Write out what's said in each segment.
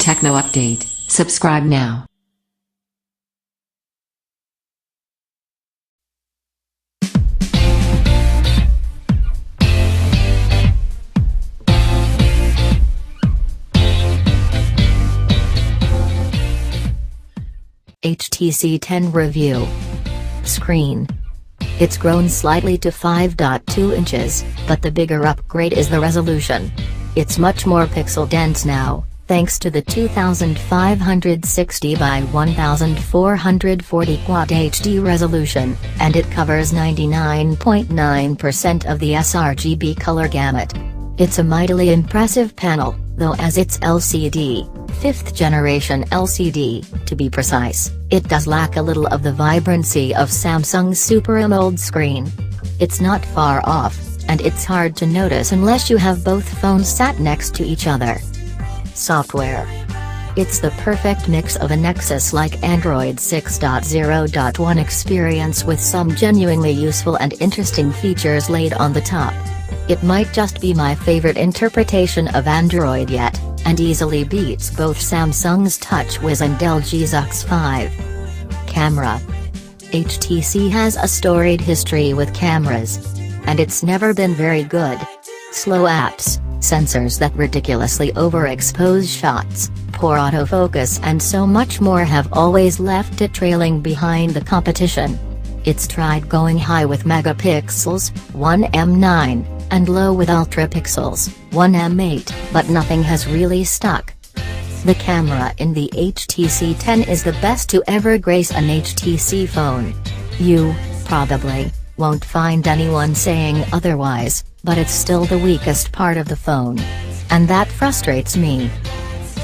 Techno update. Subscribe now. HTC 10 Review. Screen. It's grown slightly to 5.2 inches, but the bigger upgrade is the resolution. It's much more pixel dense now, thanks to the 2560 by 1440 quad HD resolution, and it covers 99.9% of the sRGB color gamut. It's a mightily impressive panel, though, as it's LCD, 5th generation LCD, to be precise, it does lack a little of the vibrancy of Samsung's Super AMOLED screen. It's not far off, and it's hard to notice unless you have both phones sat next to each other. Software. It's the perfect mix of a Nexus-like Android 6.0.1 experience with some genuinely useful and interesting features laid on the top. It might just be my favorite interpretation of Android yet, and easily beats both Samsung's TouchWiz and LG's UX5. Camera. HTC has a storied history with cameras. And it's never been very good. Slow apps, sensors that ridiculously overexpose shots, poor autofocus and so much more have always left it trailing behind the competition. It's tried going high with megapixels, 1M9, and low with ultrapixels, 1M8, but nothing has really stuck. The camera in the HTC 10 is the best to ever grace an HTC phone. You, probably, won't find anyone saying otherwise, but it's still the weakest part of the phone. And that frustrates me.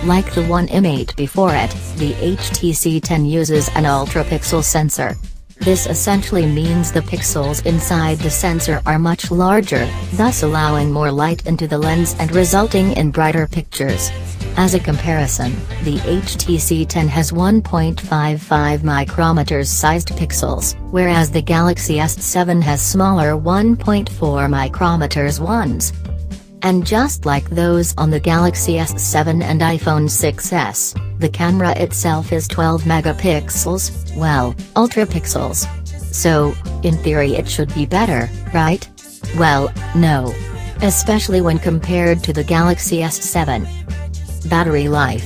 Like the 1M8 before it, the HTC 10 uses an ultrapixel sensor. This essentially means the pixels inside the sensor are much larger, thus allowing more light into the lens and resulting in brighter pictures. As a comparison, the HTC 10 has 1.55 micrometers sized pixels, whereas the Galaxy S7 has smaller 1.4 micrometers ones. And just like those on the Galaxy S7 and iPhone 6s, the camera itself is 12 megapixels, well, ultrapixels. So, in theory it should be better, right? Well, no. Especially when compared to the Galaxy S7. Battery life.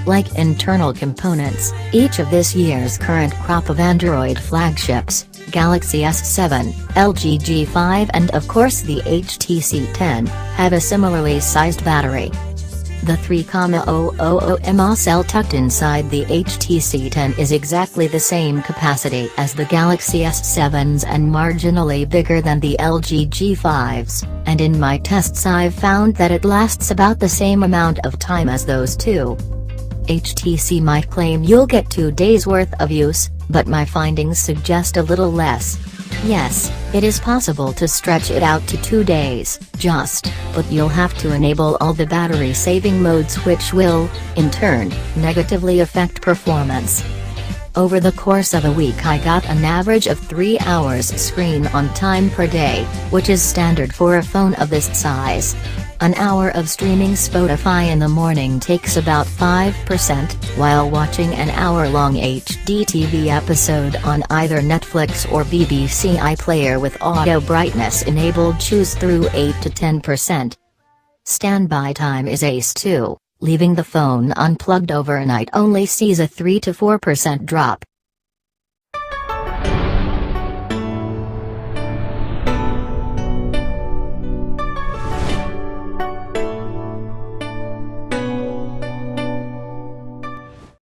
Like internal components, each of this year's current crop of Android flagships, Galaxy S7, LG G5 and of course the HTC 10, have a similarly sized battery. The 3,000 mAh cell tucked inside the HTC 10 is exactly the same capacity as the Galaxy S7's and marginally bigger than the LG G5's, and in my tests I've found that it lasts about the same amount of time as those two. HTC might claim you'll get 2 days worth of use, but my findings suggest a little less. Yes, it is possible to stretch it out to 2 days, but you'll have to enable all the battery-saving modes which will, in turn, negatively affect performance. Over the course of a week I got an average of 3 hours screen on time per day, which is standard for a phone of this size. An hour of streaming Spotify in the morning takes about 5%, while watching an hour-long HD TV episode on either Netflix or BBC iPlayer with auto brightness enabled chews through 8 to 10%. Standby time is ace too, leaving the phone unplugged overnight only sees a 3 to 4% drop,